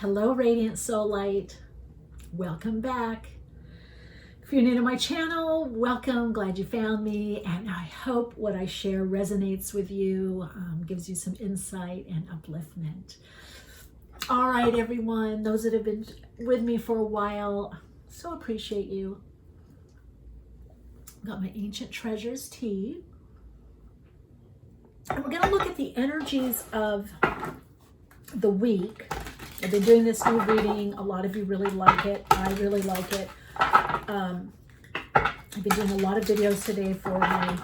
Hello, Radiant Soul Light. Welcome back. If you're new to my channel, welcome. Glad you found me. And I hope what I share resonates with you, gives you some insight and upliftment. All right, everyone. Those that have been with me for a while, so appreciate you. Got my Ancient Treasures tea. And we're going to look at the energies of the week. I've been doing this new reading. A lot of you really like it. I really like it. I've been doing a lot of videos today for my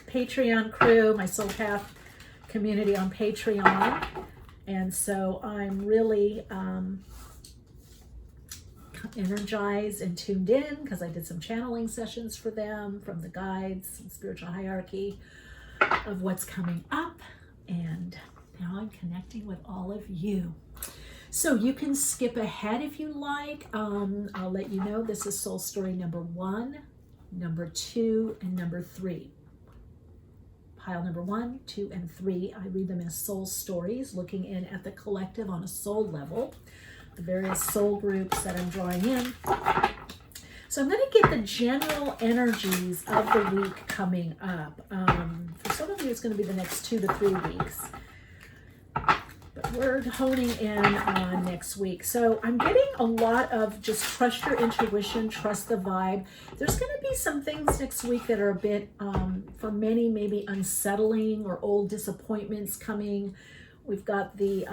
Patreon crew, my Soul Path community on Patreon. And so I'm really energized and tuned in because I did some channeling sessions for them from the guides and spiritual hierarchy of what's coming up. And now I'm connecting with all of you. So you can skip ahead if you like. I'll let you know this is Soul Story number 1, number 2, and number 3. Pile number 1, 2, and 3. I read them as soul stories, looking in at the collective on a soul level, the various soul groups that I'm drawing in. So I'm going to get the general energies of the week coming up. For some of you, it's going to be the next 2 to 3 weeks. But we're honing in on next week. So I'm getting a lot of just trust your intuition, trust the vibe. There's going to be some things next week that are a bit, for many, maybe unsettling or old disappointments coming. We've got the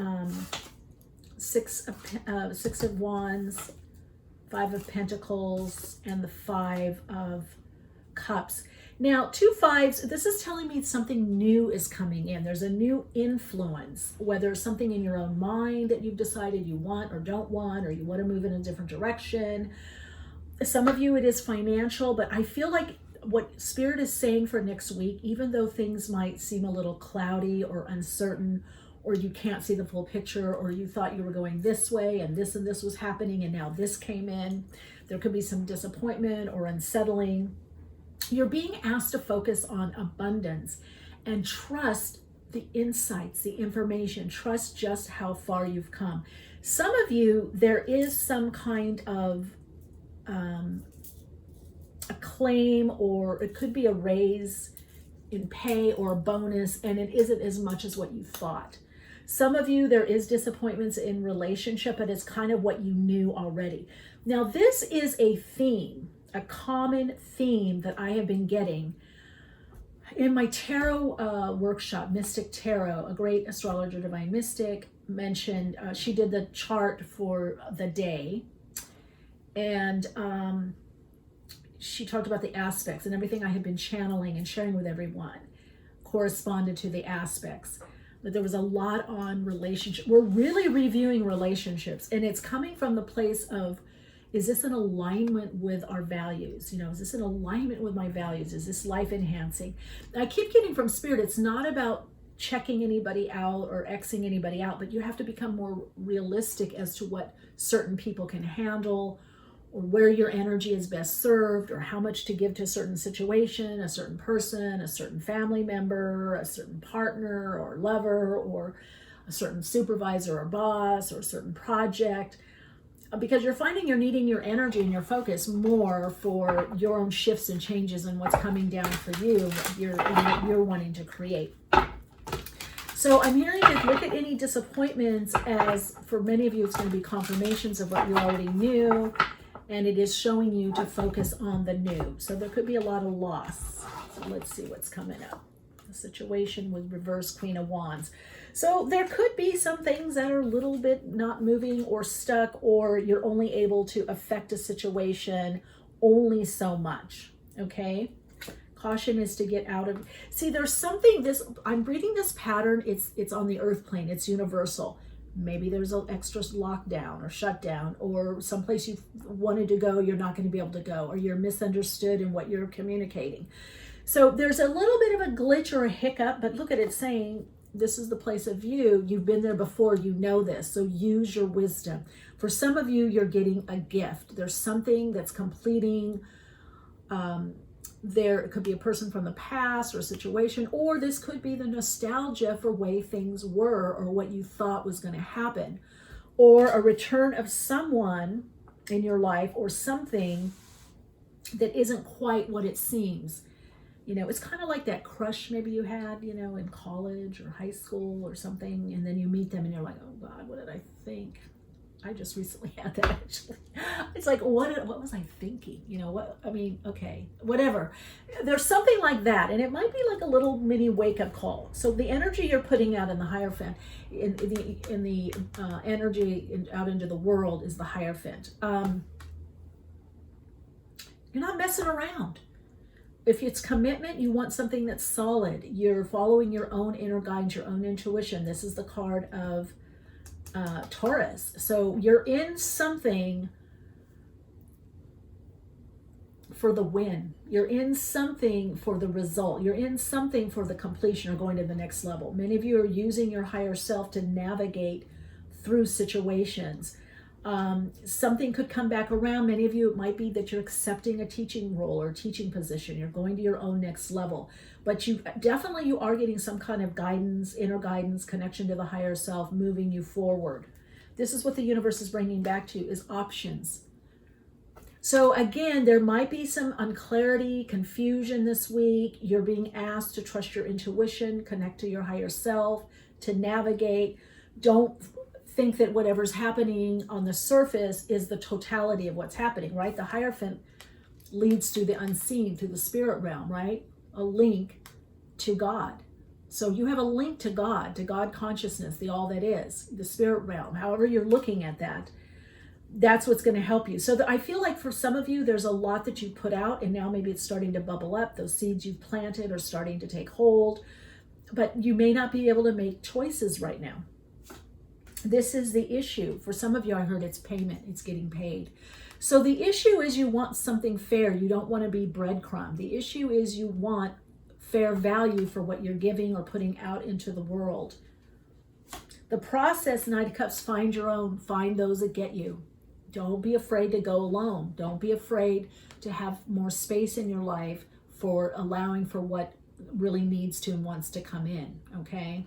Six of Wands, 5 of Pentacles, and the 5 of Cups. Now, 2 5s, this is telling me something new is coming in. There's a new influence, whether it's something in your own mind that you've decided you want or don't want, or you want to move in a different direction. Some of you, it is financial, but I feel like what Spirit is saying for next week, even though things might seem a little cloudy or uncertain, or you can't see the full picture, or you thought you were going this way and this was happening and now this came in, there could be some disappointment or unsettling. You're being asked to focus on abundance and trust the insights, the information, trust just how far you've come. Some of you, there is some kind of a claim, or it could be a raise in pay or a bonus, and it isn't as much as what you thought. Some of you, there is disappointments in relationship, but it's kind of what you knew already. Now, this is a theme, a common theme that I have been getting in my tarot workshop. Mystic Tarot, a great astrologer, divine mystic, mentioned, she did the chart for the day, and she talked about the aspects, and everything I had been channeling and sharing with everyone corresponded to the aspects. But there was a lot on relationship. We're really reviewing relationships, and it's coming from the place of, is this in alignment with our values? You know, is this in alignment with my values? Is this life enhancing? I keep getting from Spirit, it's not about checking anybody out or Xing anybody out, but you have to become more realistic as to what certain people can handle, or where your energy is best served, or how much to give to a certain situation, a certain person, a certain family member, a certain partner or lover, or a certain supervisor or boss, or a certain project. Because you're finding you're needing your energy and your focus more for your own shifts and changes and what's coming down for you, what you're wanting to create. So I'm hearing that look at any disappointments as, for many of you, it's going to be confirmations of what you already knew, and it is showing you to focus on the new. So there could be a lot of loss. So let's see what's coming up. The situation with reverse Queen of Wands. So there could be some things that are a little bit not moving or stuck, or you're only able to affect a situation only so much, okay? Caution is to get out of, see, there's something, I'm reading this pattern, it's on the earth plane, it's universal. Maybe there's an extra lockdown or shutdown, or someplace you wanted to go, you're not going to be able to go, or you're misunderstood in what you're communicating. So there's a little bit of a glitch or a hiccup, but look at it saying, this is the place of you. You've been there before, you know this. So use your wisdom. For some of you, you're getting a gift. There's something that's completing. It could be a person from the past or a situation, or this could be the nostalgia for way things were or what you thought was going to happen. or a return of someone in your life or something that isn't quite what it seems. You know, it's kind of like that crush maybe you had, you know, in college or high school or something, and then you meet them and you're like, oh God, what did I think? I just recently had that actually. It's like, what was I thinking? You know, what, I mean, okay, whatever. There's something like that, and it might be like a little mini wake-up call. So the energy you're putting out in the Hierophant, in the energy out into the world is the Hierophant. You're not messing around. If it's commitment, you want something that's solid. You're following your own inner guidance, your own intuition. This is the card of Taurus. So you're in something for the win. You're in something for the result. You're in something for the completion or going to the next level. Many of you are using your higher self to navigate through situations. Something could come back around. Many of you, it might be that you're accepting a teaching role or teaching position. You're going to your own next level. But you are getting some kind of guidance, inner guidance, connection to the higher self, moving you forward. This is what the universe is bringing back to you, is options. So again, there might be some unclarity, confusion this week. You're being asked to trust your intuition, connect to your higher self, to navigate. Don't think that whatever's happening on the surface is the totality of what's happening, right? The Hierophant leads through the unseen, through the spirit realm, right? A link to God. So you have a link to God consciousness, the all that is, the spirit realm. However you're looking at that, that's what's going to help you. So I feel like for some of you, there's a lot that you put out, and now maybe it's starting to bubble up. Those seeds you've planted are starting to take hold, but you may not be able to make choices right now. This is the issue. For some of you, I heard it's payment. It's getting paid. So the issue is you want something fair. You don't want to be breadcrumb. The issue is you want fair value for what you're giving or putting out into the world. The process, Knight of Cups, find your own. Find those that get you. Don't be afraid to go alone. Don't be afraid to have more space in your life for allowing for what really needs to and wants to come in, okay?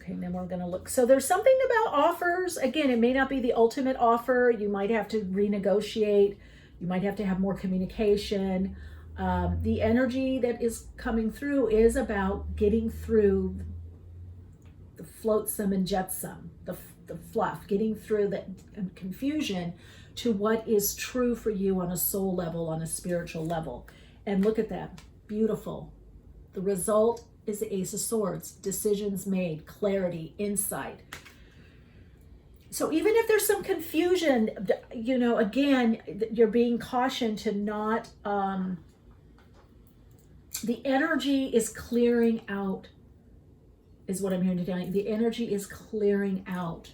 Okay, then we're going to look. So there's something about offers. Again, it may not be the ultimate offer. You might have to renegotiate. You might have to have more communication. The energy that is coming through is about getting through the flotsam and jetsam, the fluff, getting through the confusion to what is true for you on a soul level, on a spiritual level. And look at that. Beautiful. The result is the Ace of Swords. Decisions made, clarity, insight. So even if there's some confusion, you know, again, you're being cautioned to not, the energy is clearing out, is what I'm hearing today. The energy is clearing out.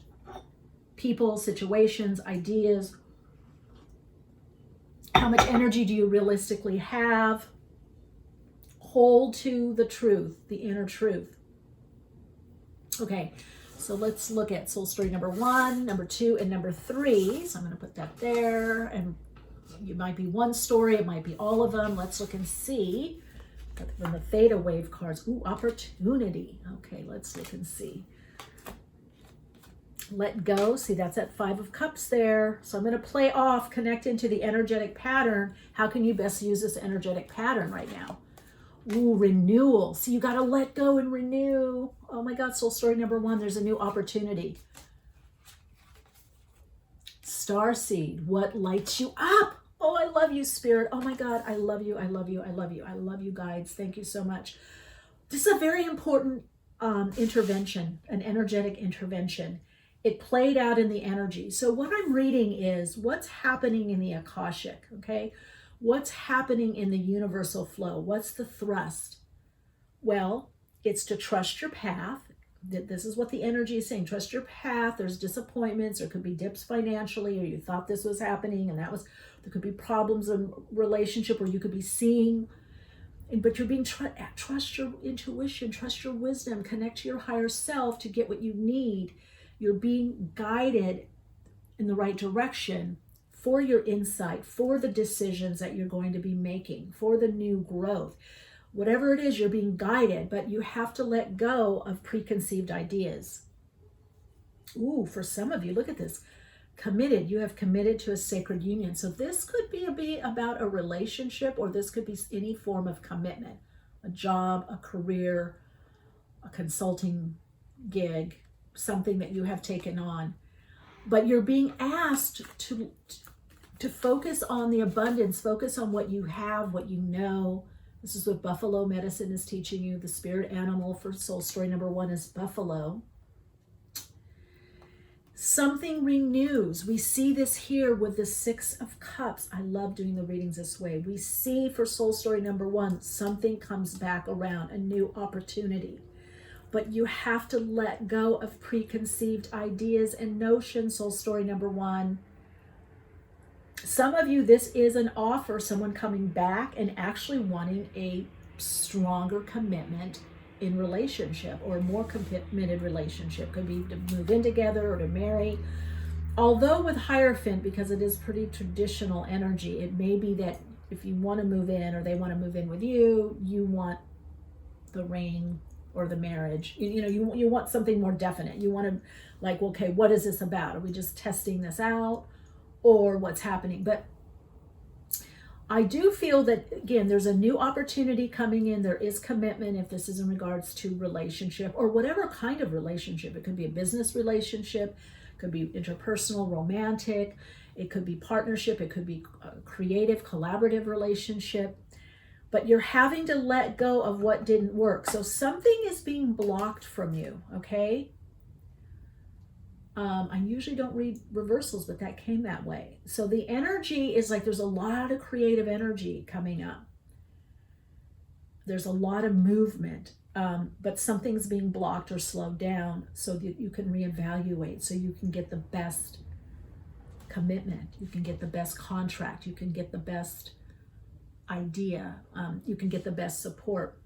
People, situations, ideas. How much energy do you realistically have? Hold to the truth, the inner truth. Okay, so let's look at soul story number 1, number 2, and number 3. So I'm going to put that there. And it might be one story, it might be all of them. Let's look and see. From the Theta Wave cards. Ooh, opportunity. Okay, let's look and see. Let go. See, that's that 5 of Cups there. So I'm going to play off, connect into the energetic pattern. How can you best use this energetic pattern right now? Ooh, renewal. So you got to let go and renew. Oh my God, soul story number 1. There's a new opportunity. Starseed. What lights you up? Oh, I love you, Spirit. Oh my God, I love you. I love you. I love you. I love you, guides. Thank you so much. This is a very important intervention, an energetic intervention. It played out in the energy. So what I'm reading is what's happening in the Akashic, okay? What's happening in the universal flow? What's the thrust? Well, it's to trust your path. This is what the energy is saying. Trust your path. There's disappointments. There could be dips financially, or you thought this was happening, and there could be problems in relationship, or you could be seeing, but you're being, trust your intuition, trust your wisdom, connect to your higher self to get what you need. You're being guided in the right direction for your insight, for the decisions that you're going to be making, for the new growth. Whatever it is, you're being guided, but you have to let go of preconceived ideas. Ooh, for some of you, look at this. Committed. You have committed to a sacred union. So this could be about a relationship, or this could be any form of commitment. A job, a career, a consulting gig, something that you have taken on. But you're being asked to focus on the abundance, focus on what you have, what you know. This is what buffalo medicine is teaching you. The spirit animal for soul story number 1 is buffalo. Something renews. We see this here with the 6 of Cups. I love doing the readings this way. We see for soul story number 1, something comes back around, a new opportunity. But you have to let go of preconceived ideas and notions, soul story number 1. Some of you, this is an offer, someone coming back and actually wanting a stronger commitment in relationship, or a more committed relationship. Could be to move in together or to marry. Although with Hierophant, because it is pretty traditional energy, it may be that if you want to move in, or they want to move in with you, you want the ring or the marriage. You want something more definite. You want to, like, okay, what is this about? Are we just testing this out, or what's happening? But I do feel that, again, there's a new opportunity coming in. There is commitment, if this is in regards to relationship, or whatever kind of relationship. It could be a business relationship, it could be interpersonal, romantic, it could be partnership, it could be a creative, collaborative relationship. But you're having to let go of what didn't work. So something is being blocked from you, okay? I usually don't read reversals, but that came that way. So the energy is like there's a lot of creative energy coming up. There's a lot of movement, but something's being blocked or slowed down so that you can reevaluate, so you can get the best commitment, you can get the best contract, you can get the best idea, you can get the best support.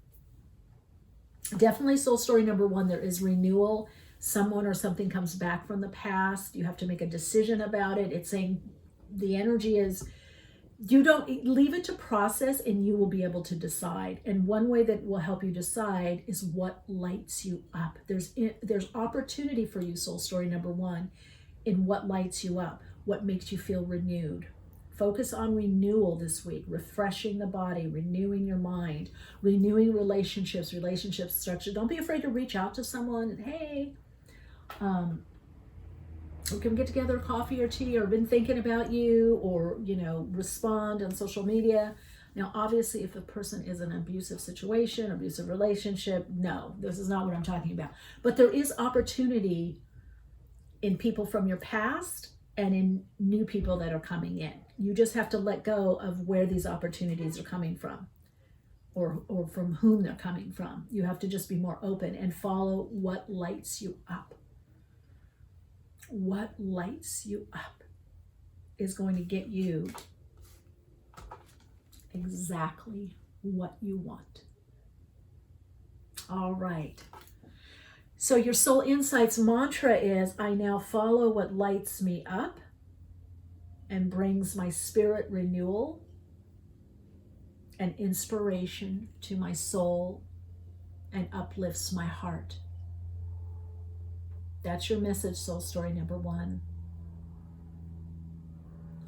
Definitely soul story number 1, there is renewal. Someone or something comes back from the past. You have to make a decision about it. It's saying the energy is, you don't leave it to process, and you will be able to decide. And one way that will help you decide is what lights you up. There's opportunity for you, soul story number 1, in what lights you up, what makes you feel renewed. Focus on renewal this week, refreshing the body, renewing your mind, renewing relationships, relationship structure. Don't be afraid to reach out to someone and, hey, we can get together, coffee or tea, or been thinking about you, or, respond on social media. Now, obviously, if the person is in an abusive situation, abusive relationship, no, this is not what I'm talking about. But there is opportunity in people from your past and in new people that are coming in. You just have to let go of where these opportunities are coming from, or from whom they're coming from. You have to just be more open and follow what lights you up. What lights you up is going to get you exactly what you want. All right. So your Soul Insights mantra is, I now follow what lights me up and brings my spirit renewal and inspiration to my soul and uplifts my heart. That's your message, soul story number 1.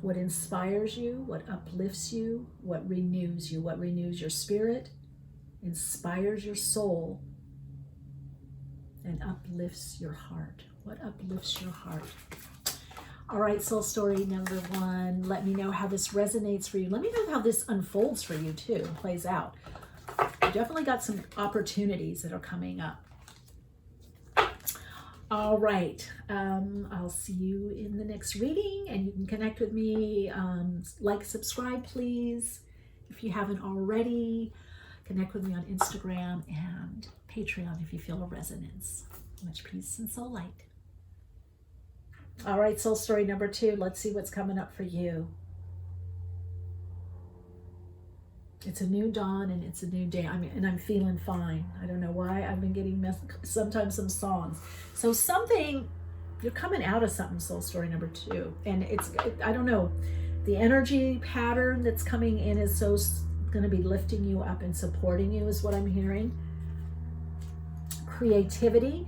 What inspires you, what uplifts you, what renews your spirit, inspires your soul, and uplifts your heart. What uplifts your heart? All right, soul story number 1. Let me know how this resonates for you. Let me know how this unfolds for you too, plays out. You definitely got some opportunities that are coming up. All right, I'll see you in the next reading, and you can connect with me. Like, subscribe, please. If you haven't already, connect with me on Instagram and Patreon if you feel a resonance. Much peace and soul light. All right, soul story number 2. Let's see what's coming up for you. It's a new dawn and it's a new day. I'm feeling fine. I don't know why I've been getting sometimes some songs. So something, you're coming out of something, soul story number 2. And I don't know, the energy pattern that's coming in is so going to be lifting you up and supporting you is what I'm hearing. Creativity.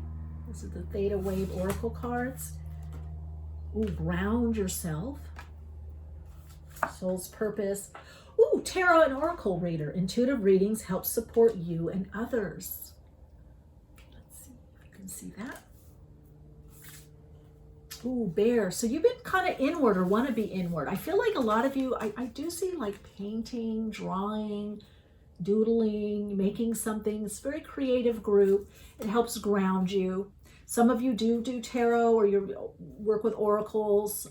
This is the Theta Wave Oracle cards. Ooh, ground yourself. Soul's purpose. Ooh, tarot and oracle reader. Intuitive readings help support you and others. Let's see if you can see that. Ooh, bear. So you've been kind of inward or want to be inward. I feel like a lot of you, I do see like painting, drawing, doodling, making something. It's a very creative group. It helps ground you. Some of you do tarot, or you work with oracles,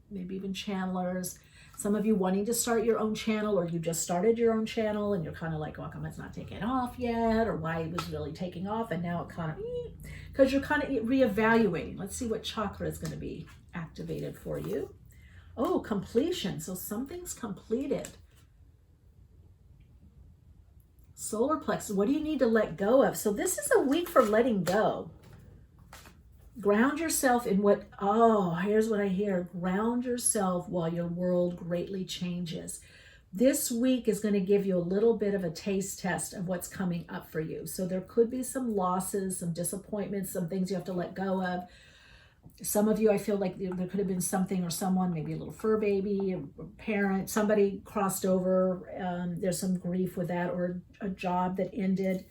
maybe even channelers. Some of you wanting to start your own channel, or you just started your own channel and you're kind of like, well, how come it's not taking off yet? Or why it was really taking off and now it kind of, because you're kind of reevaluating. Let's see what chakra is going to be activated for you. Oh, completion. So something's completed. Solar plexus. What do you need to let go of? So this is a week for letting go. Ground yourself in what, oh, here's what I hear. Ground yourself while your world greatly changes. This week is going to give you a little bit of a taste test of what's coming up for you. So there could be some losses, some disappointments, some things you have to let go of. Some of you, I feel like there could have been something or someone, maybe a little fur baby, a parent, somebody crossed over. There's some grief with that, or a job that ended.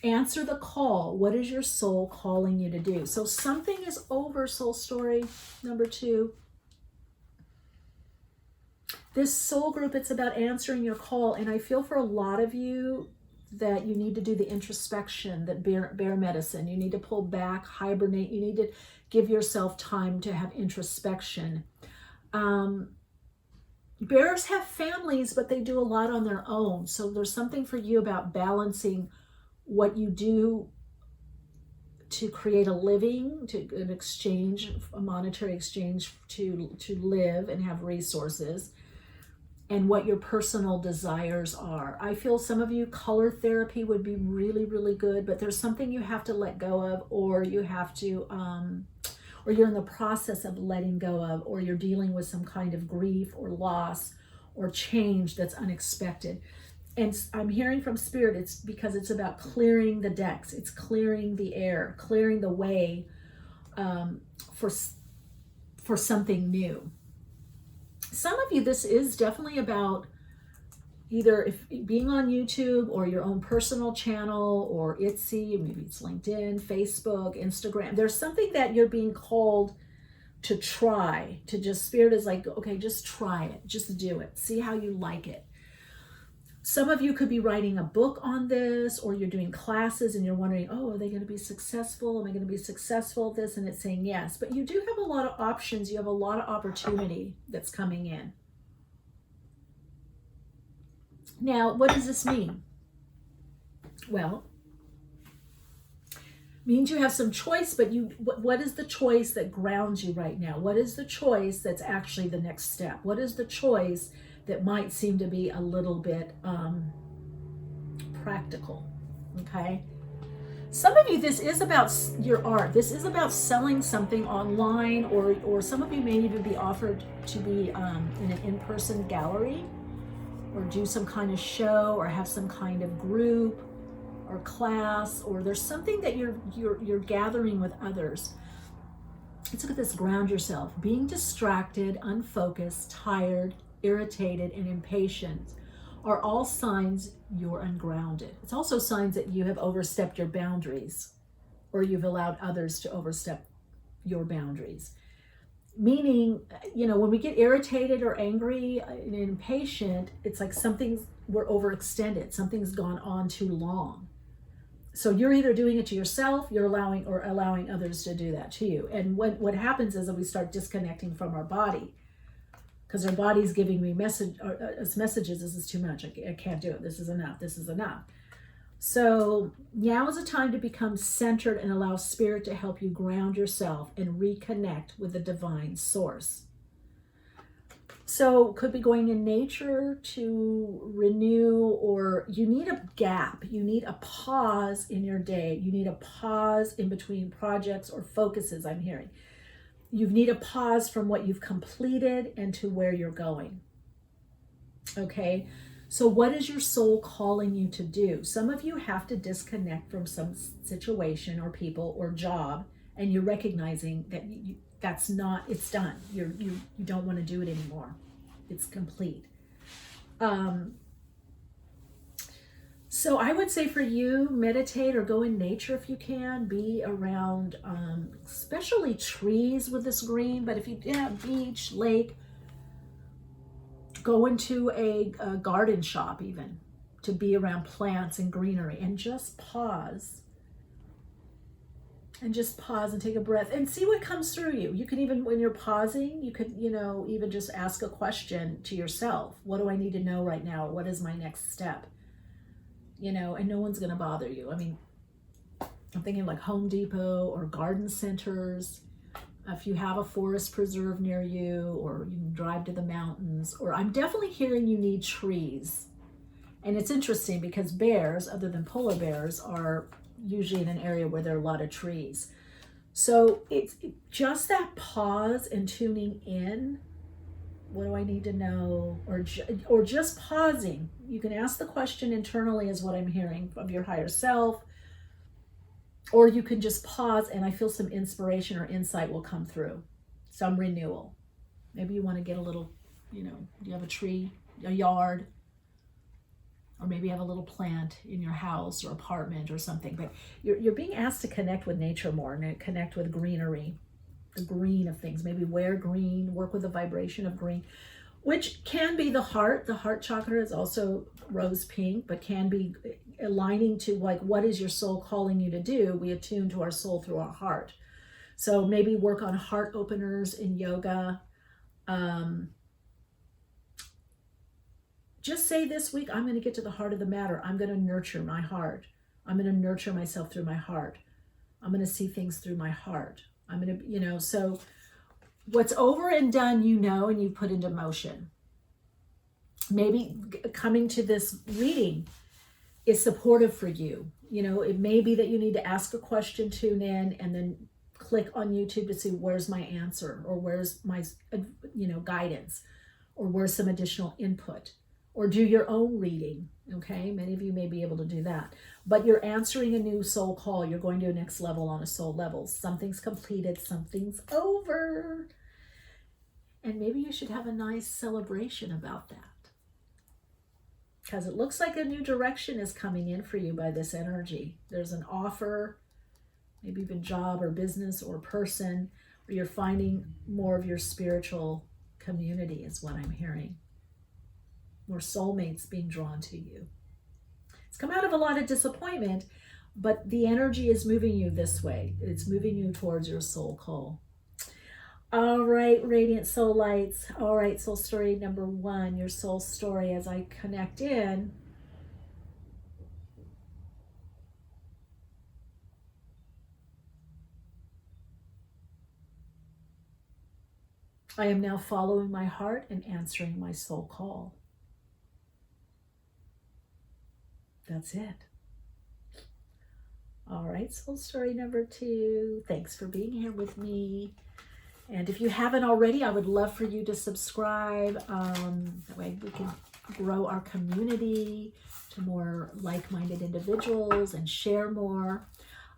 Answer the call. What is your soul calling you to do? So something is over, soul story number 2. This soul group, it's about answering your call. And I feel for a lot of you that you need to do the introspection, that bear medicine. You need to pull back, hibernate. You need to give yourself time to have introspection. Bears have families, but they do a lot on their own. So there's something for you about balancing what you do to create a living, to an exchange, a monetary exchange to live and have resources, and what your personal desires are. I feel some of you, color therapy would be really, really good, but there's something you have to let go of, or you have to, or you're in the process of letting go of, or you're dealing with some kind of grief or loss or change that's unexpected. And I'm hearing from Spirit, it's because it's about clearing the decks. It's clearing the air, clearing the way for something new. Some of you, this is definitely about either if being on YouTube or your own personal channel or Etsy, maybe it's LinkedIn, Facebook, Instagram. There's something that you're being called to try, to just, Spirit is like, okay, just try it, just do it, see how you like it. Some of you could be writing a book on this, or you're doing classes and you're wondering, oh, are they going to be successful? Am I going to be successful at this? And it's saying yes. But you do have a lot of options. You have a lot of opportunity that's coming in. Now, what does this mean? Well, means you have some choice, but what is the choice that grounds you right now? What is the choice that's actually the next step? What is the choice that might seem to be a little bit practical? Okay. Some of you, this is about your art. This is about selling something online, or some of you may even be offered to be in an in-person gallery, or do some kind of show, or have some kind of group or class, or there's something that you're gathering with others. Let's look at this. Ground yourself. Being distracted, unfocused, tired, irritated, and impatient are all signs you're ungrounded. It's also signs that you have overstepped your boundaries, or you've allowed others to overstep your boundaries. Meaning, when we get irritated or angry and impatient, it's like we're overextended. Something's gone on too long. So you're either doing it to yourself, you're allowing others to do that to you. And what happens is that we start disconnecting from our body, because our body's giving me messages. This is too much. I can't do it. This is enough. This is enough. So now is a time to become centered and allow Spirit to help you ground yourself and reconnect with the divine source. So could be going in nature to renew, or you need a gap. You need a pause in your day. You need a pause in between projects or focuses, I'm hearing. You need a pause from what you've completed and to where you're going. Okay, So what is your soul calling you to do? Some of you have to disconnect from some situation or people or job, and you're recognizing that that's not, it's done. You don't want to do it anymore. It's complete. So I would say for you, meditate or go in nature if you can. Be around, especially trees with this green. But if you have beach, lake, go into a garden shop even to be around plants and greenery, and just pause. And just pause and take a breath and see what comes through you. You can even, when you're pausing, you could, even just ask a question to yourself. What do I need to know right now? What is my next step? And no one's going to bother you. I mean, I'm thinking like Home Depot or garden centers. If you have a forest preserve near you, or you can drive to the mountains, or I'm definitely hearing you need trees. And it's interesting because bears, other than polar bears, are usually in an area where there are a lot of trees. So it's just that pause and tuning in. What do I need to know? Or just pausing. You can ask the question internally, is what I'm hearing of your higher self. Or you can just pause, and I feel some inspiration or insight will come through. Some renewal. Maybe you want to get a little, do you have a tree, a yard? Or maybe you have a little plant in your house or apartment or something. But you're being asked to connect with nature more and connect with greenery. The green of things. Maybe wear green, work with the vibration of green, which can be the heart. The heart chakra is also rose pink, but can be aligning to like, what is your soul calling you to do? We attune to our soul through our heart. So maybe work on heart openers in yoga. Just say this week, I'm going to get to the heart of the matter. I'm going to nurture my heart. I'm going to nurture myself through my heart. I'm going to see things through my heart. I'm going to, so what's over and done, and you put into motion. Maybe coming to this reading is supportive for you. It may be that you need to ask a question, tune in, and then click on YouTube to see where's my answer, or where's my, guidance, or where's some additional input, or do your own reading. Okay. Many of you may be able to do that, but you're answering a new soul call. You're going to a next level on a soul level. Something's completed. Something's over. And maybe you should have a nice celebration about that, because it looks like a new direction is coming in for you by this energy. There's an offer, maybe even job or business or person, where you're finding more of your spiritual community is what I'm hearing. More soulmates being drawn to you. It's come out of a lot of disappointment, but the energy is moving you this way. It's moving you towards your soul call. All right, radiant soul lights. All right, soul story number 1, your soul story. As I connect in, I am now following my heart and answering my soul call. That's it. All right, soul story number 2. Thanks for being here with me. And if you haven't already, I would love for you to subscribe. That way we can grow our community to more like-minded individuals and share more.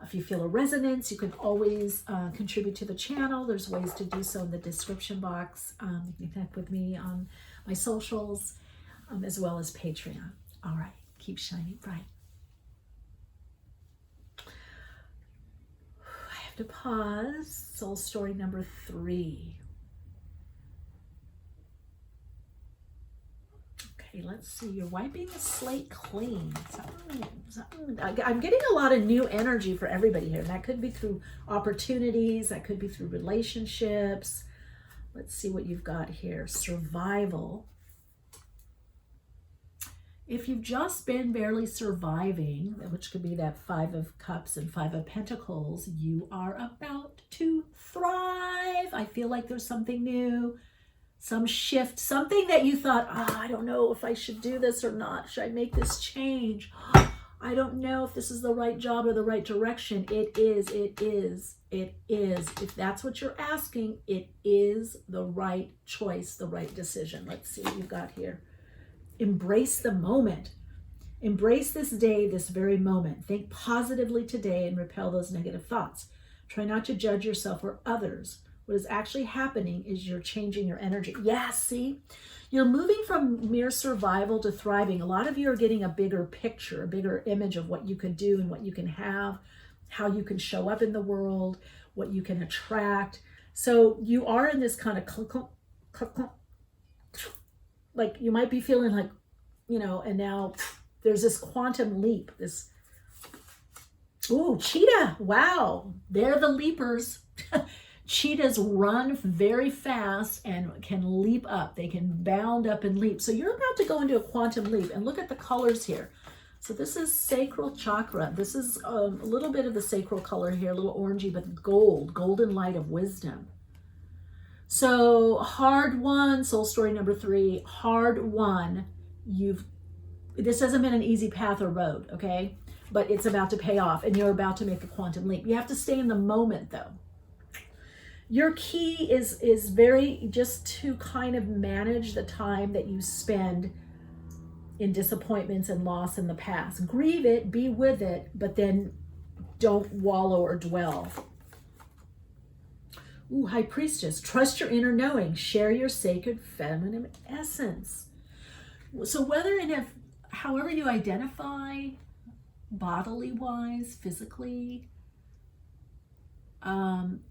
If you feel a resonance, you can always contribute to the channel. There's ways to do so in the description box. You can connect with me on my socials, as well as Patreon. All right. Keep shining bright. I have to pause. Soul story number 3. Okay, let's see. You're wiping the slate clean. I'm getting a lot of new energy for everybody here. That could be through opportunities. That could be through relationships. Let's see what you've got here. Survival. If you've just been barely surviving, which could be that 5 of Cups and 5 of Pentacles, you are about to thrive. I feel like there's something new, some shift, something that you thought, I don't know if I should do this or not. Should I make this change? I don't know if this is the right job or the right direction. It is. If that's what you're asking, it is the right choice, the right decision. Let's see what you've got here. Embrace the moment. Embrace this day, this very moment. Think positively today and repel those negative thoughts. Try not to judge yourself or others. What is actually happening is you're changing your energy. Yes, see? You're moving from mere survival to thriving. A lot of you are getting a bigger picture, a bigger image of what you can do and what you can have, how you can show up in the world, what you can attract. So you are in this kind of like you might be feeling like, you know, and now there's this quantum leap, this, ooh, cheetah, wow, they're the leapers. Cheetahs run very fast and can leap up. They can bound up and leap. So you're about to go into a quantum leap, and look at the colors here. So this is sacral chakra. This is a little bit of the sacral color here, a little orangey, but gold, golden light of wisdom. So hard won, soul story number 3, hard won. This hasn't been an easy path or road, okay? But it's about to pay off, and you're about to make a quantum leap. You have to stay in the moment, though. Your key is very just to kind of manage the time that you spend in disappointments and loss in the past. Grieve it, be with it, but then don't wallow or dwell. Ooh, High Priestess, trust your inner knowing. Share your sacred feminine essence. So whether and if, however you identify, bodily wise, physically,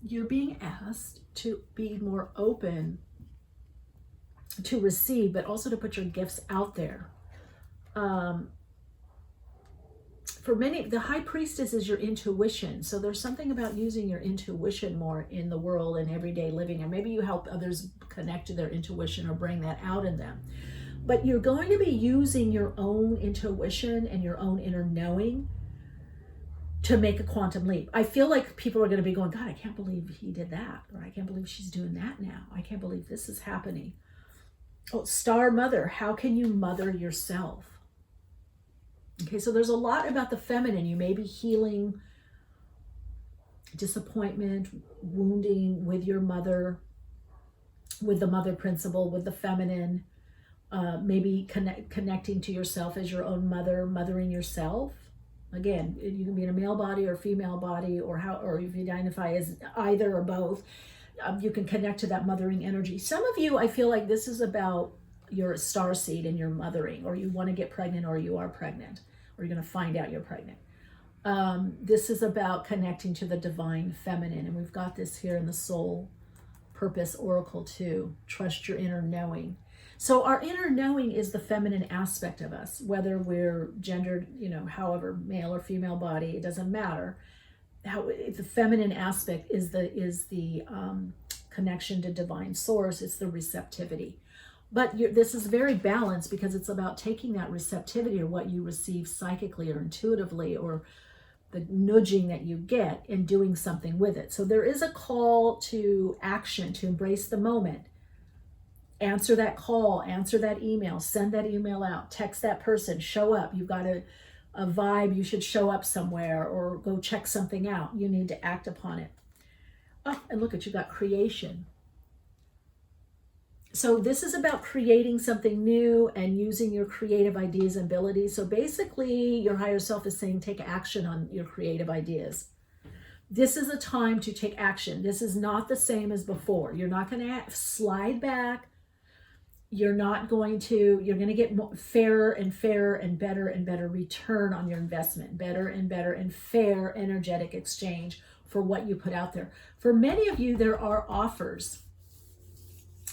you're being asked to be more open to receive, but also to put your gifts out there. For many, the High Priestess is your intuition. So there's something about using your intuition more in the world and everyday living, and maybe you help others connect to their intuition or bring that out in them. But you're going to be using your own intuition and your own inner knowing to make a quantum leap. I feel like people are going to be going, God, I can't believe he did that. Or I can't believe she's doing that now. I can't believe this is happening. Oh, Star Mother, how can you mother yourself? Okay, so there's a lot about the feminine. You may be healing disappointment, wounding with your mother, with the mother principle, with the feminine, maybe connecting to yourself as your own mother, mothering yourself. Again, you can be in a male body or female body, or if you identify as either or both, you can connect to that mothering energy. Some of you, I feel like this is about your star seed and your mothering, or you want to get pregnant, or you are pregnant, or you're going to find out you're pregnant. This is about connecting to the divine feminine, and we've got this here in the Soul Purpose Oracle too. Trust your inner knowing. So our inner knowing is the feminine aspect of us, whether we're gendered, however, male or female body, it doesn't matter. The feminine aspect is the connection to divine source. It's the receptivity. But this is very balanced, because it's about taking that receptivity, or what you receive psychically or intuitively, or the nudging that you get, and doing something with it. So there is a call to action, to embrace the moment. Answer that call, answer that email, send that email out, text that person, show up. You've got a vibe, you should show up somewhere, or go check something out. You need to act upon it. Oh, and look at, you got creation. So this is about creating something new and using your creative ideas and abilities. So basically, your higher self is saying, take action on your creative ideas. This is a time to take action. This is not the same as before. You're not going to slide back. You're going to get fairer and fairer and better return on your investment, better and fair energetic exchange for what you put out there. For many of you, there are offers,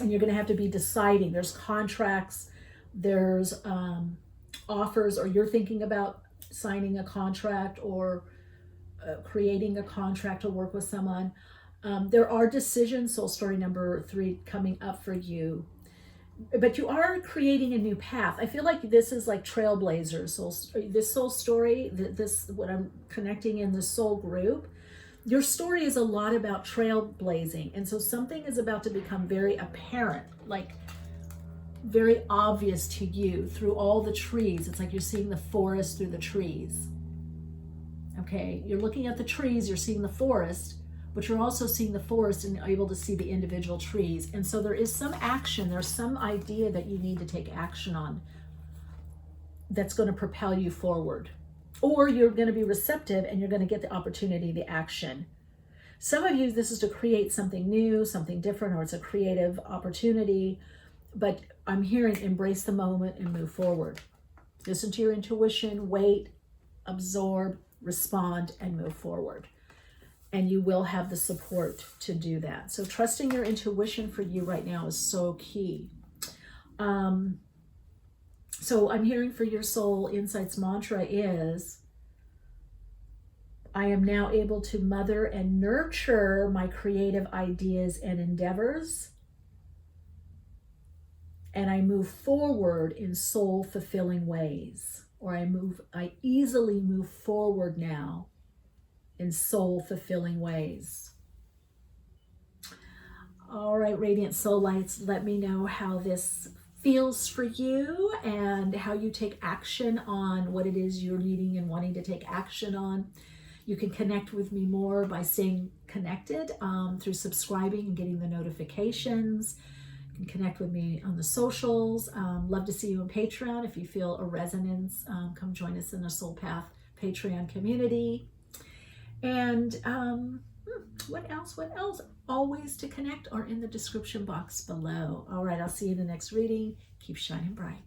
and you're going to have to be deciding. There's contracts, there's offers, or you're thinking about signing a contract, or creating a contract to work with someone. There are decisions, soul story number 3, coming up for you. But you are creating a new path. I feel like this is like trailblazers. This soul story, what I'm connecting in the soul group, your story is a lot about trailblazing. And so something is about to become very apparent, like very obvious to you through all the trees. It's like you're seeing the forest through the trees. Okay, you're looking at the trees, you're seeing the forest, but you're also seeing the forest and able to see the individual trees. And so there is some action, there's some idea that you need to take action on that's going to propel you forward. Or you're going to be receptive and you're going to get the opportunity, the action. Some of you, this is to create something new, something different, or it's a creative opportunity. But I'm hearing embrace the moment and move forward. Listen to your intuition, wait, absorb, respond, and move forward. And you will have the support to do that. So trusting your intuition for you right now is so key. So I'm hearing for your soul insights mantra is, I am now able to mother and nurture my creative ideas and endeavors. And I move forward in soul fulfilling ways. Or I easily move forward now in soul fulfilling ways. All right, Radiant Soul Lights, let me know how this feels for you and how you take action on what it is you're needing and wanting to take action on. You can connect with me more by staying connected through subscribing and getting the notifications. You can connect with me on the socials. Love to see you on Patreon. If you feel a resonance, come join us in the Soul Path Patreon community. And what else? All ways to connect are in the description box below. All right, I'll see you in the next reading. Keep shining bright.